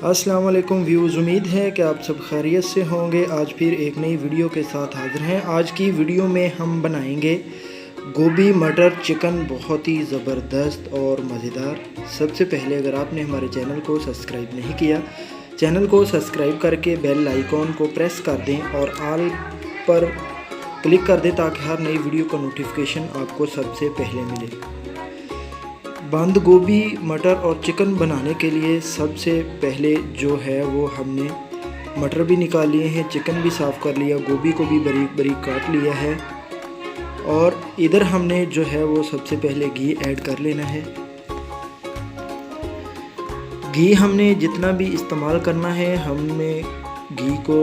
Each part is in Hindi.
अस्सलाम वालेकुम व्यूज़, उम्मीद है कि आप सब खैरियत से होंगे। आज फिर एक नई वीडियो के साथ हाज़िर हैं। आज की वीडियो में हम बनाएंगे गोभी मटर चिकन, बहुत ही ज़बरदस्त और मज़ेदार। सबसे पहले अगर आपने हमारे चैनल को सब्सक्राइब नहीं किया, चैनल को सब्सक्राइब करके बेल आइकॉन को प्रेस कर दें और ऑल पर क्लिक कर दें ताकि हर नई वीडियो का नोटिफिकेशन आपको सबसे पहले मिले। बंद गोभी मटर और चिकन बनाने के लिए सबसे पहले जो है वो हमने मटर भी निकाल लिए हैं, चिकन भी साफ़ कर लिया, गोभी को भी बारीक बारीक काट लिया है और इधर हमने जो है वो सबसे पहले घी ऐड कर लेना है। घी हमने जितना भी इस्तेमाल करना है हमने घी को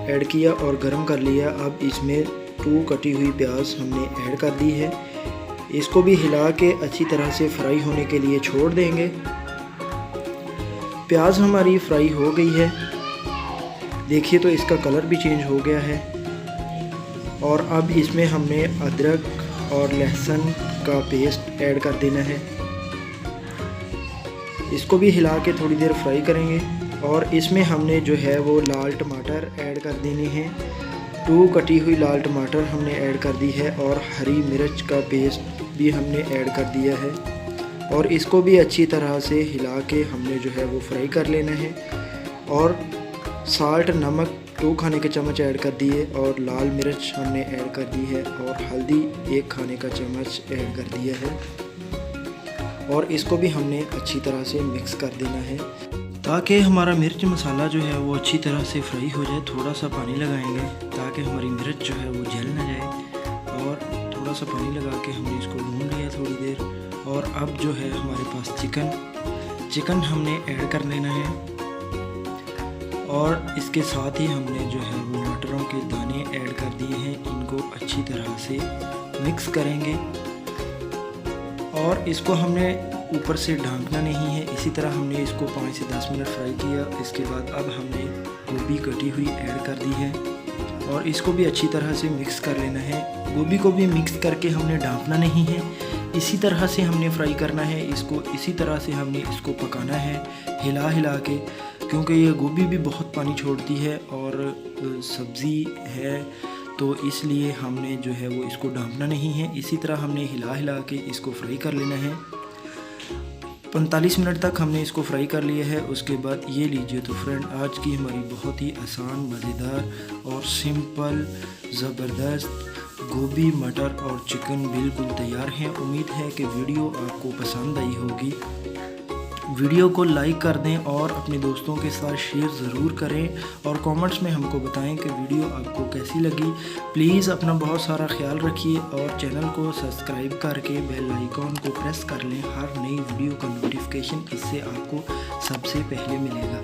ऐड किया और गरम कर लिया। अब इसमें 2 कटी हुई प्याज हमने ऐड कर दी है। इसको भी हिला के अच्छी तरह से फ्राई होने के लिए छोड़ देंगे। प्याज हमारी फ्राई हो गई है, देखिए तो इसका कलर भी चेंज हो गया है। और अब इसमें हमने अदरक और लहसुन का पेस्ट ऐड कर देना है। इसको भी हिला के थोड़ी देर फ्राई करेंगे और इसमें हमने जो है वो लाल टमाटर ऐड कर देने हैं। 2 कटी हुई लाल टमाटर हमने ऐड कर दी है और हरी मिर्च का पेस्ट भी हमने ऐड कर दिया है और इसको भी अच्छी तरह से हिला के हमने जो है वो फ्राई कर लेना है। और साल्ट नमक 2 खाने के चम्मच ऐड कर दिए और लाल मिर्च हमने ऐड कर दी है और हल्दी 1 खाने का चम्मच ऐड कर दिया है और इसको भी हमने अच्छी तरह से मिक्स कर देना है ताकि हमारा मिर्च मसाला जो है वो अच्छी तरह से फ्राई हो जाए। थोड़ा सा पानी लगाएंगे ताकि हमारी मिर्च जो है वो जल ना जाए और थोड़ा सा पानी लगा के हमने इसको भून लिया थोड़ी देर। और अब जो है हमारे पास चिकन हमने ऐड कर लेना है और इसके साथ ही हमने जो है वो मटरों के दाने ऐड कर दिए हैं। इनको अच्छी तरह से मिक्स करेंगे और इसको हमने ऊपर से ढांकना नहीं है। इसी तरह हमने इसको 5 से 10 मिनट फ्राई किया। इसके बाद अब हमने गोभी कटी हुई ऐड कर दी है और इसको भी अच्छी तरह से मिक्स कर लेना है। गोभी को भी मिक्स करके हमने ढांकना नहीं है, इसी तरह से हमने फ्राई करना है इसको। इसी तरह से हमने इसको पकाना है हिला के, क्योंकि ये गोभी भी बहुत पानी छोड़ती है और सब्ज़ी है तो इसलिए हमने जो है वो इसको ढांकना नहीं है। इसी तरह हमने हिला के इसको फ्राई कर लेना है। 45 मिनट तक हमने इसको फ्राई कर लिया है। उसके बाद ये लीजिए तो फ्रेंड, आज की हमारी बहुत ही आसान, मज़ेदार और सिंपल ज़बरदस्त गोभी मटर और चिकन बिल्कुल तैयार हैं। उम्मीद है कि वीडियो आपको पसंद आई होगी। वीडियो को लाइक कर दें और अपने दोस्तों के साथ शेयर ज़रूर करें और कमेंट्स में हमको बताएं कि वीडियो आपको कैसी लगी। प्लीज़ अपना बहुत सारा ख्याल रखिए और चैनल को सब्सक्राइब करके बेल आइकॉन को प्रेस कर लें। हर नई वीडियो का नोटिफिकेशन इससे आपको सबसे पहले मिलेगा।